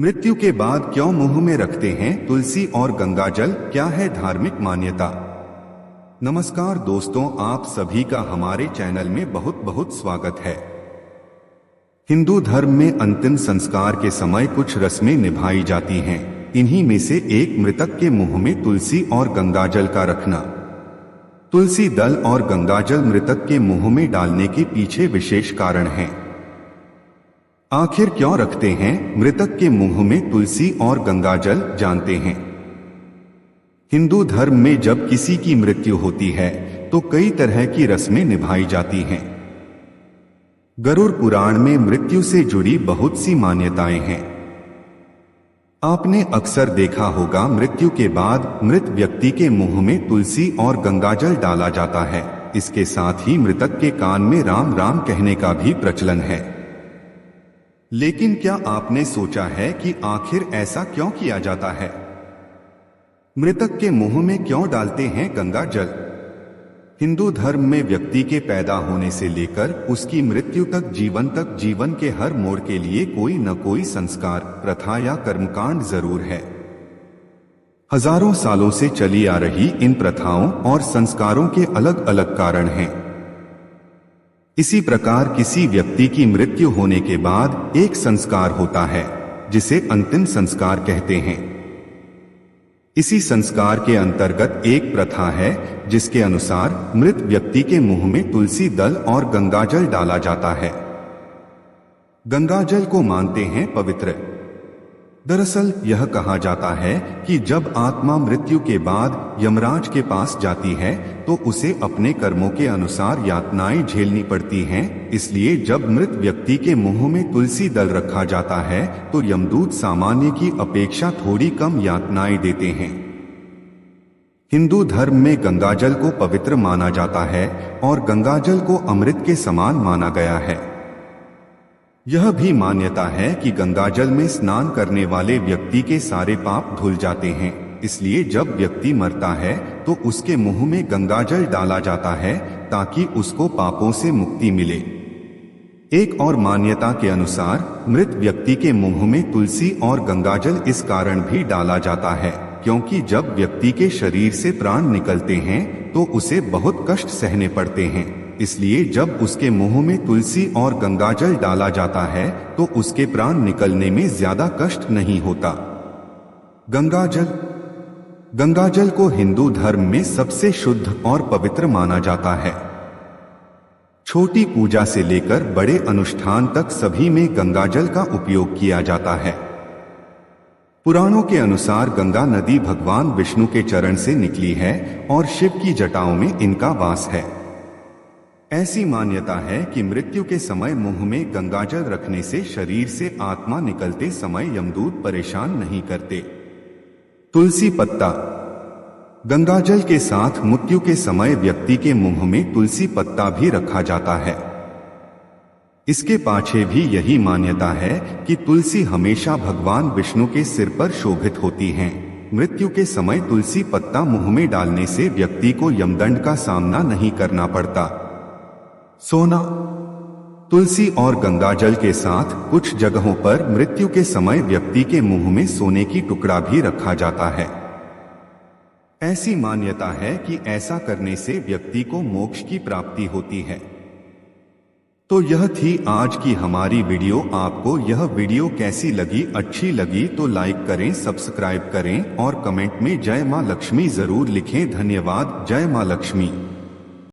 मृत्यु के बाद क्यों मुंह में रखते हैं तुलसी और गंगाजल, क्या है धार्मिक मान्यता। नमस्कार दोस्तों, आप सभी का हमारे चैनल में बहुत बहुत स्वागत है। हिंदू धर्म में अंतिम संस्कार के समय कुछ रस्में निभाई जाती हैं। इन्हीं में से एक मृतक के मुंह में तुलसी और गंगाजल का रखना। तुलसी दल और गंगाजल मृतक के मुंह में डालने के पीछे विशेष कारण है। आखिर क्यों रखते हैं मृतक के मुंह में तुलसी और गंगाजल, जानते हैं। हिंदू धर्म में जब किसी की मृत्यु होती है तो कई तरह की रस्में निभाई जाती हैं। गरुड़ पुराण में मृत्यु से जुड़ी बहुत सी मान्यताएं हैं। आपने अक्सर देखा होगा, मृत्यु के बाद मृत व्यक्ति के मुंह में तुलसी और गंगाजल डाला जाता है। इसके साथ ही मृतक के कान में राम राम कहने का भी प्रचलन है। लेकिन क्या आपने सोचा है कि आखिर ऐसा क्यों किया जाता है? मृतक के मुंह में क्यों डालते हैं गंगाजल? हिंदू धर्म में व्यक्ति के पैदा होने से लेकर उसकी मृत्यु तक जीवन के हर मोड़ के लिए कोई न कोई संस्कार, प्रथा या कर्मकांड जरूर है। हजारों सालों से चली आ रही इन प्रथाओं और संस्कारों के अलग अलग कारण हैं। इसी प्रकार किसी व्यक्ति की मृत्यु होने के बाद एक संस्कार होता है जिसे अंतिम संस्कार कहते हैं। इसी संस्कार के अंतर्गत एक प्रथा है जिसके अनुसार मृत व्यक्ति के मुंह में तुलसी दल और गंगाजल डाला जाता है। गंगाजल को मानते हैं पवित्र। दरअसल यह कहा जाता है कि जब आत्मा मृत्यु के बाद यमराज के पास जाती है तो उसे अपने कर्मों के अनुसार यातनाएं झेलनी पड़ती हैं। इसलिए जब मृत व्यक्ति के मुंह में तुलसी दल रखा जाता है तो यमदूत सामान्य की अपेक्षा थोड़ी कम यातनाएं देते हैं। हिंदू धर्म में गंगाजल को पवित्र माना जाता है और गंगाजल को अमृत के समान माना गया है। यह भी मान्यता है कि गंगाजल में स्नान करने वाले व्यक्ति के सारे पाप धुल जाते हैं। इसलिए जब व्यक्ति मरता है तो उसके मुंह में गंगाजल डाला जाता है ताकि उसको पापों से मुक्ति मिले। एक और मान्यता के अनुसार मृत व्यक्ति के मुंह में तुलसी और गंगाजल इस कारण भी डाला जाता है क्योंकि जब व्यक्ति के शरीर से प्राण निकलते हैं तो उसे बहुत कष्ट सहने पड़ते हैं। इसलिए जब उसके मुंह में तुलसी और गंगाजल डाला जाता है तो उसके प्राण निकलने में ज्यादा कष्ट नहीं होता। गंगाजल को हिंदू धर्म में सबसे शुद्ध और पवित्र माना जाता है। छोटी पूजा से लेकर बड़े अनुष्ठान तक सभी में गंगाजल का उपयोग किया जाता है। पुराणों के अनुसार गंगा नदी भगवान विष्णु के चरण से निकली है और शिव की जटाओं में इनका वास है। ऐसी मान्यता है कि मृत्यु के समय मुंह में गंगाजल रखने से शरीर से आत्मा निकलते समय यमदूत परेशान नहीं करते। तुलसी पत्ता। गंगाजल के साथ मृत्यु के समय व्यक्ति के मुंह में तुलसी पत्ता भी रखा जाता है। इसके पाछे भी यही मान्यता है कि तुलसी हमेशा भगवान विष्णु के सिर पर शोभित होती हैं। मृत्यु के समय तुलसी पत्ता मुंह में डालने से व्यक्ति को यमदंड का सामना नहीं करना पड़ता। सोना। तुलसी और गंगाजल के साथ कुछ जगहों पर मृत्यु के समय व्यक्ति के मुंह में सोने की टुकड़ा भी रखा जाता है। ऐसी मान्यता है कि ऐसा करने से व्यक्ति को मोक्ष की प्राप्ति होती है। तो यह थी आज की हमारी वीडियो। आपको यह वीडियो कैसी लगी? अच्छी लगी तो लाइक करें, सब्सक्राइब करें और कमेंट में जय मां लक्ष्मी जरूर लिखें। धन्यवाद। जय मां लक्ष्मी।